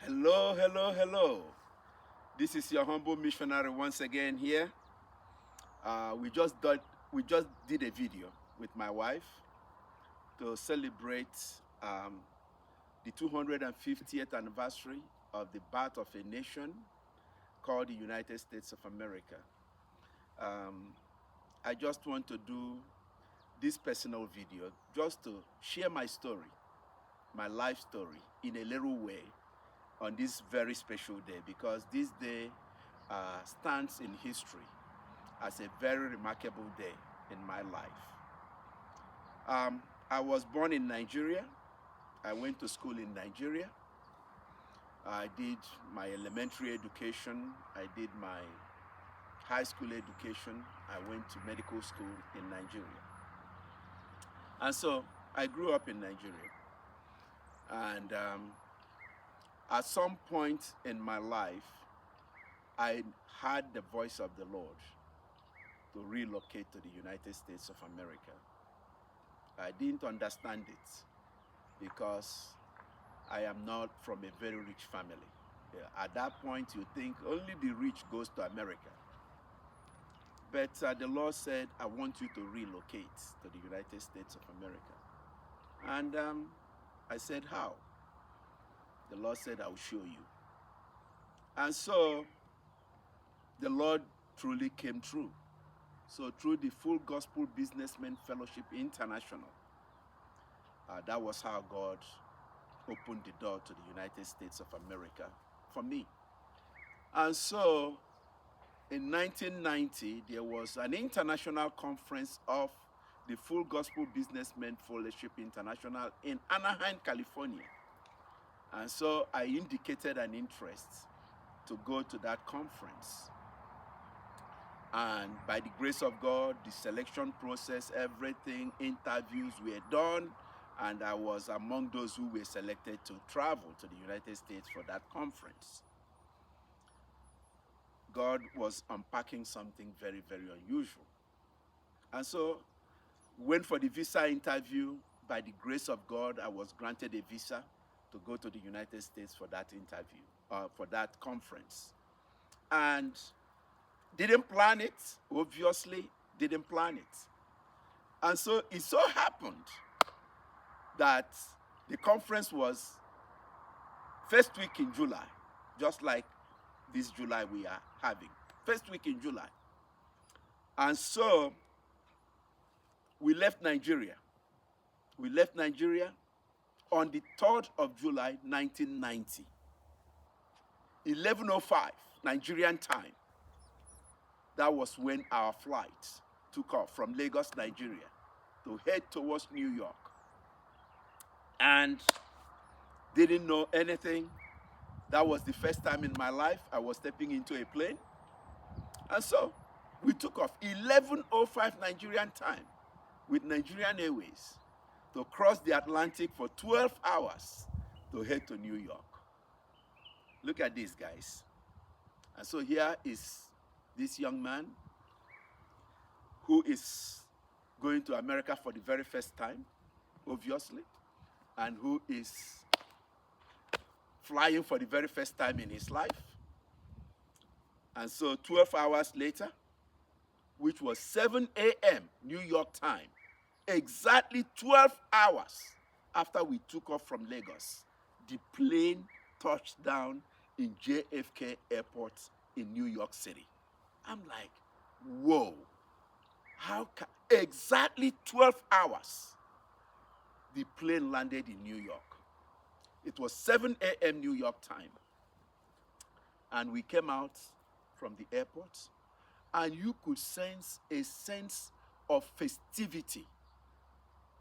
Hello, hello, hello. This is your humble missionary once again here. We just did a video with my wife to celebrate um, the 250th anniversary of the birth of a nation called the United States of America. Um, I just want to do this personal video just to share my story, my life story, in a little way on this very special day, because this day stands in history as a very remarkable day in my life. I was born in Nigeria. I went to school in Nigeria. I did my elementary education. I did my high school education. I went to medical school in Nigeria. And so I grew up in Nigeria. And at some point in my life, I heard the voice of the Lord to relocate to the United States of America. I didn't understand it because I am not from a very rich family. Yeah, at that point, you think only the rich goes to America. But the Lord said, I want you to relocate to the United States of America. And I said, how? The Lord said, I'll show you. And so the Lord truly came through. So through the Full Gospel Businessmen Fellowship International, that was how God opened the door to the United States of America for me. And so in 1990, there was an international conference of the Full Gospel Businessmen Fellowship International in Anaheim, California. And so I indicated an interest to go to that conference. And by the grace of God, the selection process, everything, interviews were done, and I was among those who were selected to travel to the United States for that conference. God was unpacking something very, very unusual. And so, went for the visa interview. By the grace of God, I was granted a visa to go to the United States for that interview, for that conference. And didn't plan it, obviously, didn't plan it. And so it so happened that the conference was first week in July, just like this July we are having, first week in July. And so we left Nigeria. We left Nigeria on the 3rd of July, 1990, 11:05 Nigerian time. That was when our flight took off from Lagos, Nigeria, to head towards New York. And didn't know anything. That was the first time in my life I was stepping into a plane. And so we took off 11:05 Nigerian time with Nigerian Airways to cross the Atlantic for 12 hours to head to New York. Look at this, guys. And so here is this young man who is going to America for the very first time, obviously, and who is flying for the very first time in his life. And so 12 hours later, which was 7 a.m. New York time, exactly 12 hours after we took off from Lagos, the plane touched down in JFK Airport in New York City. I'm like, whoa, exactly 12 hours, the plane landed in New York. It was 7 a.m. New York time. And we came out from the airport, and you could sense a sense of festivity.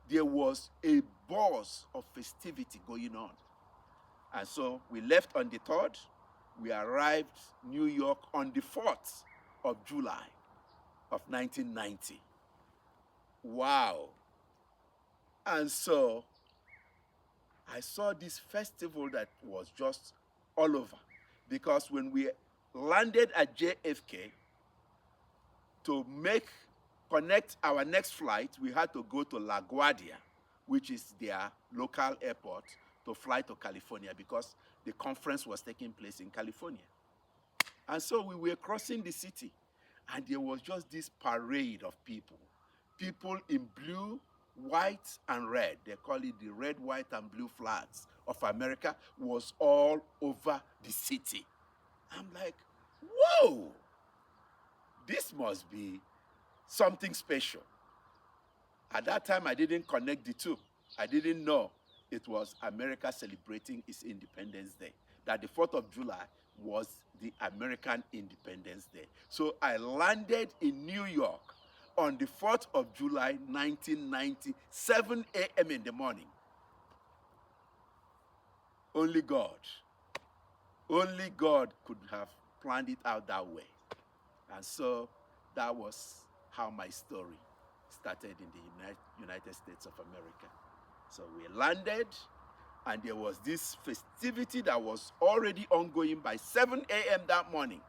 There was a buzz of festivity going on. And so we left on the 3rd. We arrived New York on the 4th of July of 1990. Wow. And so I saw this festival that was just all over. Because when we landed at JFK, to connect our next flight, we had to go to LaGuardia, which is their local airport, to fly to California, because the conference was taking place in California. And so we were crossing the city, and there was just this parade of people. People in blue, white, and red. They call it the red, white, and blue flags of America was all over the city. I'm like, whoa, this must be something special. At that time, I didn't connect the two. I didn't know it was America celebrating its Independence Day, that the 4th of July was the American Independence Day. So I landed in New York on the 4th of July, 1990, 7 a.m. in the morning. Only God could have planned it out that way. And so that was how my story started in the United States of America. So we landed, and there was this festivity that was already ongoing by 7 a.m. that morning.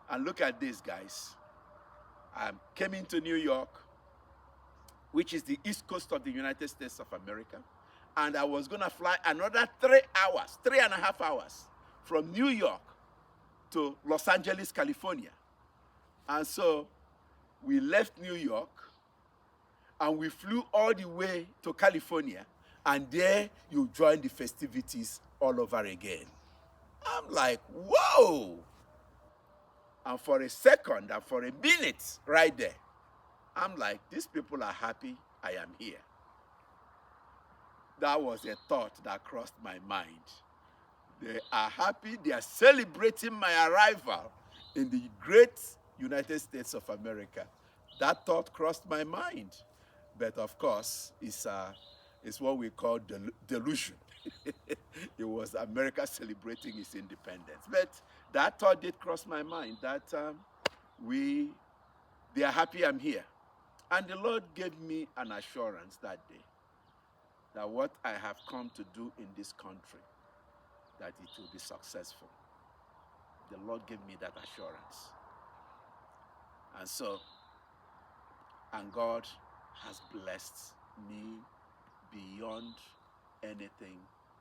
And look at this, guys. I came into New York, which is the east coast of the United States of America, and I was going to fly another 3.5 hours from New York to Los Angeles, California. And so we left New York, and we flew all the way to California, and there you join the festivities all over again. I'm like, whoa! And for a second and for a minute right there, I'm like, these people are happy I am here. That was a thought that crossed my mind. They are happy, they are celebrating my arrival in the great United States of America. That thought crossed my mind. But of course, it's what we call delusion. It was America celebrating its independence. But that thought did cross my mind, that they are happy I'm here. And the Lord gave me an assurance that day that what I have come to do in this country, that it will be successful. The Lord gave me that assurance. And so, and God has blessed me beyond anything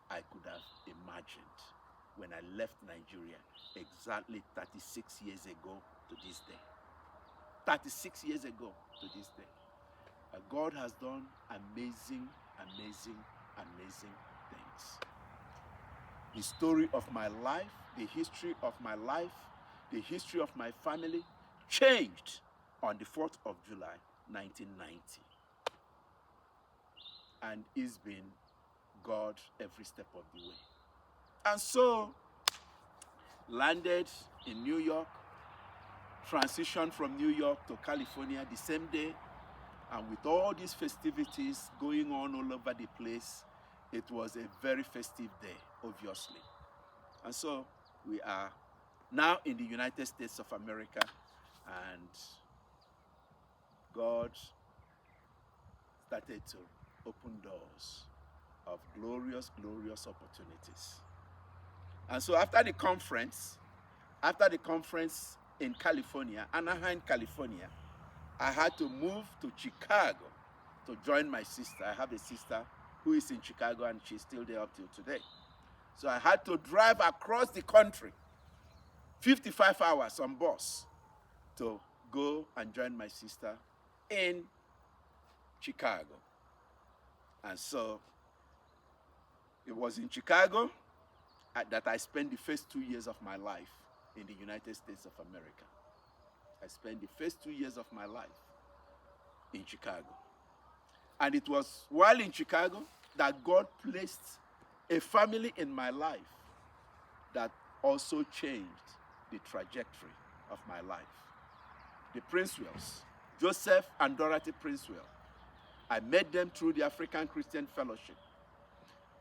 I could have imagined when I left Nigeria exactly 36 years ago to this day. 36 years ago to this day. God has done amazing, amazing, amazing things. The story of my life, the history of my life, the history of my family changed on the 4th of July, 1990. And it's been God every step of the way. And so, landed in New York, transitioned from New York to California the same day, and with all these festivities going on all over the place, it was a very festive day, obviously. And so we are now in the United States of America, and God started to open doors of glorious, glorious opportunities. And so after the conference in California, Anaheim, California, I had to move to Chicago to join my sister. I have a sister who is in Chicago, and she's still there up till today. So I had to drive across the country, 55 hours on bus, to go and join my sister in Chicago. And so it was in Chicago that I spent the first 2 years of my life in the United States of America. I spent the first 2 years of my life in Chicago. And it was while in Chicago that God placed a family in my life that also changed the trajectory of my life. The Princewells, Joseph and Dorothy Princewell. I met them through the African Christian Fellowship,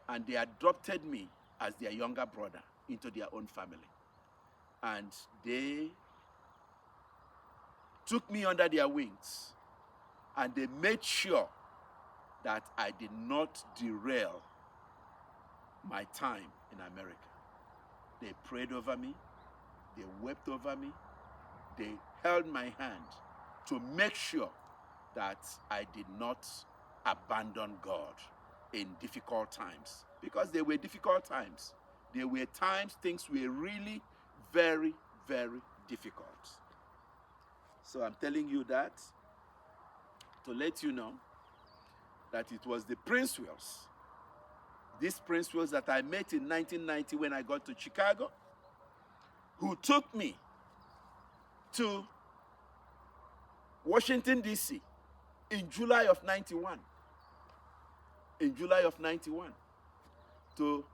and they adopted me as their younger brother into their own family. And they took me under their wings, and they made sure that I did not derail my time in America. They prayed over me, they wept over me, they held my hand to make sure that I did not abandon God in difficult times, because they were difficult times. There were times things were really very, very difficult. So I'm telling you that to let you know that it was the Prince Wills, these Prince Wills that I met in 1990 when I got to Chicago, who took me to Washington, D.C. in July of 91. In July of 91, to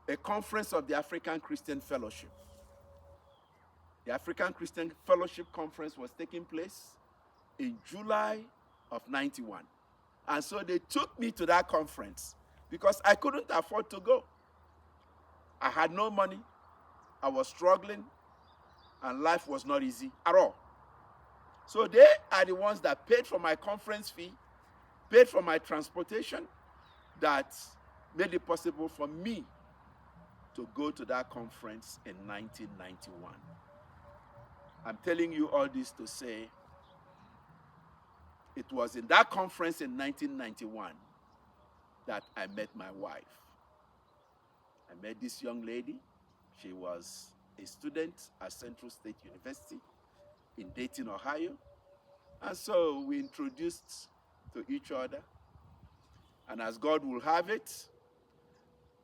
a conference of the African Christian Fellowship. The African Christian Fellowship Conference was taking place in July of 91. And so they took me to that conference because I couldn't afford to go. I had no money, I was struggling, and life was not easy at all. So they are the ones that paid for my conference fee, paid for my transportation, that made it possible for me to go to that conference in 1991. I'm telling you all this to say it was in that conference in 1991 that I met my wife. I met this young lady. She was a student at Central State University in Dayton, Ohio. And so we introduced to each other. And as God will have it,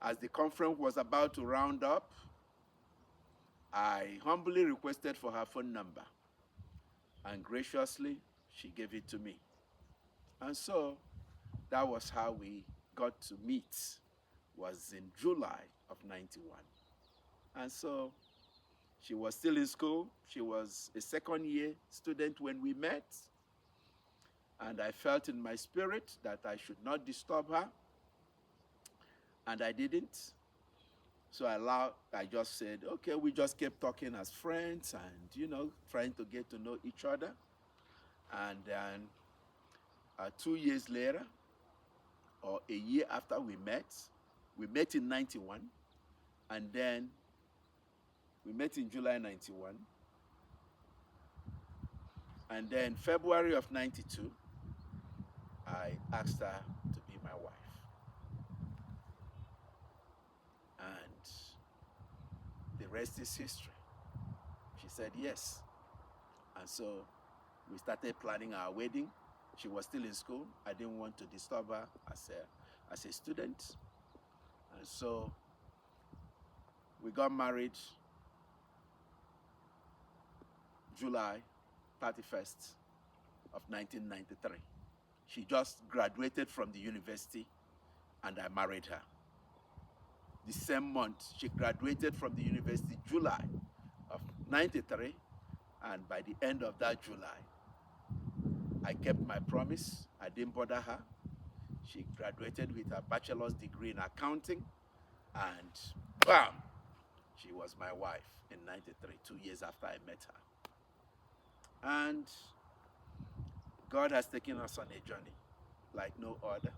as the conference was about to round up, I humbly requested for her phone number. And graciously, she gave it to me. And so that was how we got to meet, was in July of 91. And so she was still in school. She was a second-year student when we met. And I felt in my spirit that I should not disturb her. And I didn't. So I just said, okay, we just kept talking as friends and, trying to get to know each other. And then 2 years later, or a year after we met in 91, and then we met in July 91, and then February of 92, I asked her to be my wife. And the rest is history. She said yes. And so we started planning our wedding. She was still in school. I didn't want to disturb her as a student. And so we got married July 31st of 1993. She just graduated from the university and I married her. The same month, she graduated from the university, July of 93, and by the end of that July, I kept my promise. I didn't bother her. She graduated with a bachelor's degree in accounting, and bam, she was my wife in 93, 2 years after I met her. And God has taken us on a journey like no other.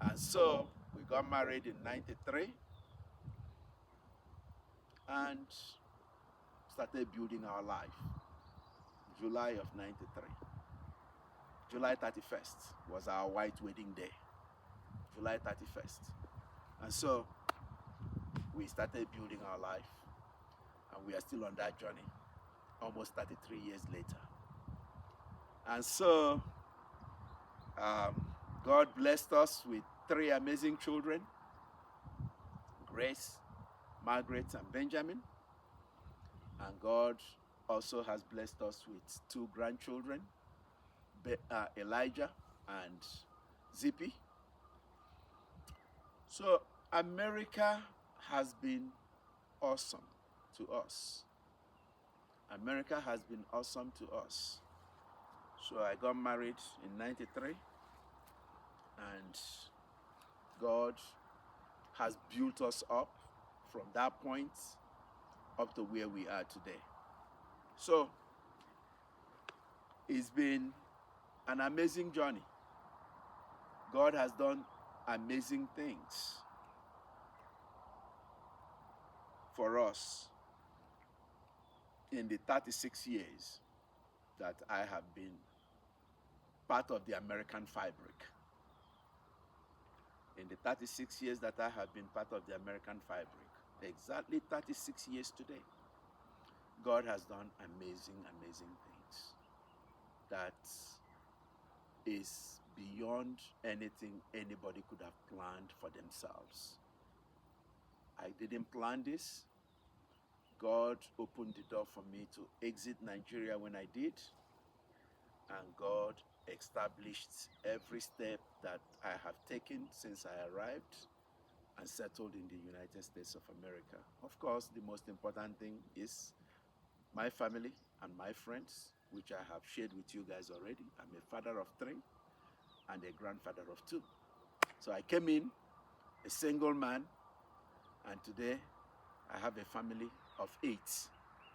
And so we got married in 93 and started building our life. July of 93. July 31st was our white wedding day. July 31st. And so we started building our life, and we are still on that journey, almost 33 years later. And so God blessed us with 3 amazing children, Grace, Margaret, and Benjamin. And God also has blessed us with 2 grandchildren, Elijah and Zippy. So America has been awesome to us. America has been awesome to us. So I got married in 93, and God has built us up from that point up to where we are today. So it's been an amazing journey. God has done amazing things for us in the 36 years that I have been part of the American fabric. In the 36 years that I have been part of the American fabric, exactly 36 years today. God has done amazing, amazing things that is beyond anything anybody could have planned for themselves. I didn't plan this. God opened the door for me to exit Nigeria when I did, and God established every step that I have taken since I arrived and settled in the United States of America. Of course, the most important thing is my family and my friends, which I have shared with you guys already. I'm a father of 3 and a grandfather of 2. So I came in a single man, and today I have a family of 8.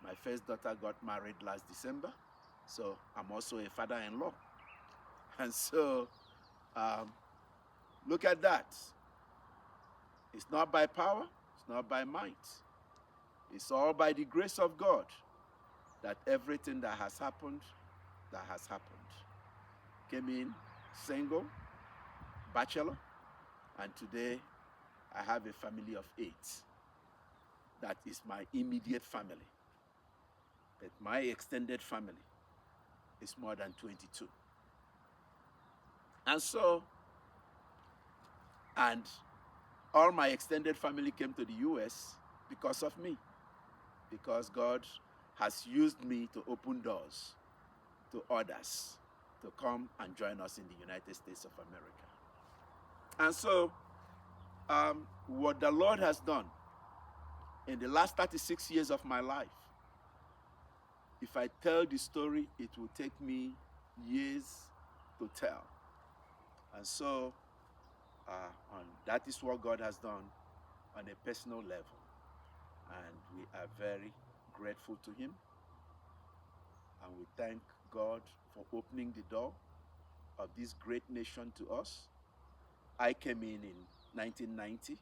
My first daughter got married last December, so I'm also a father-in-law. And so, look at that. It's not by power, it's not by might. It's all by the grace of God that everything that has happened. Came in single, bachelor, and today I have a family of 8. That is my immediate family. But my extended family is more than 22. And so, and all my extended family came to the US because of me. Because God has used me to open doors to others to come and join us in the United States of America. And so, what the Lord has done in the last 36 years of my life, if I tell the story, it will take me years to tell. And so, that is what God has done on a personal level. And we are very grateful to Him. And we thank God for opening the door of this great nation to us. I came in 1990,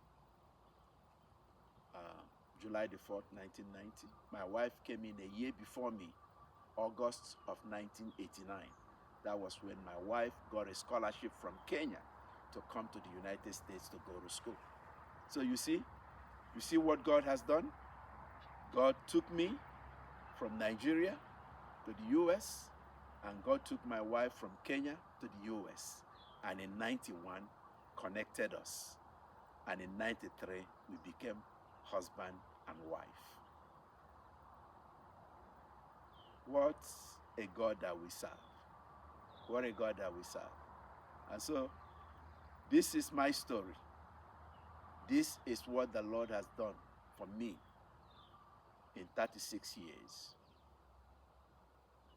July the 4th, 1990. My wife came in a year before me, August of 1989. That was when my wife got a scholarship from Kenya to come to the United States to go to school. So you see what God has done? God took me from Nigeria to the US, and God took my wife from Kenya to the US. And in 91, connected us. And in 93, we became husband and wife. What a God that we serve. What a God that we serve. And so, this is my story. This is what the Lord has done for me in 36 years.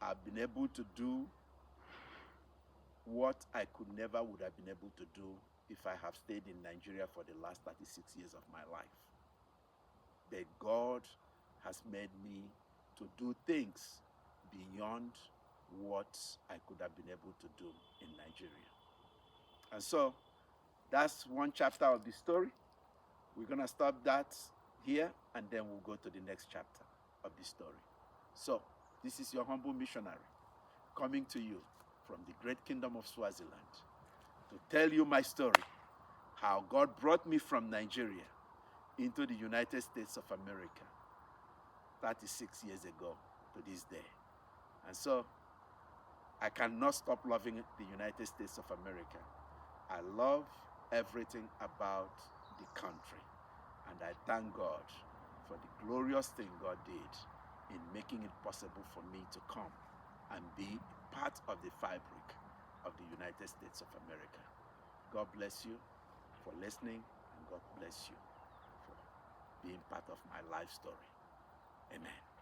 I've been able to do what I could never would have been able to do if I have stayed in Nigeria for the last 36 years of my life. But God has made me to do things beyond what I could have been able to do in Nigeria. And so, that's one chapter of the story. We're going to stop that here, and then we'll go to the next chapter of the story. So, this is your humble missionary coming to you from the great kingdom of Swaziland to tell you my story, how God brought me from Nigeria into the United States of America 36 years ago to this day. And so, I cannot stop loving the United States of America. I love everything about the country. And I thank God for the glorious thing God did in making it possible for me to come and be part of the fabric of the United States of America. God bless you for listening, and God bless you for being part of my life story. Amen.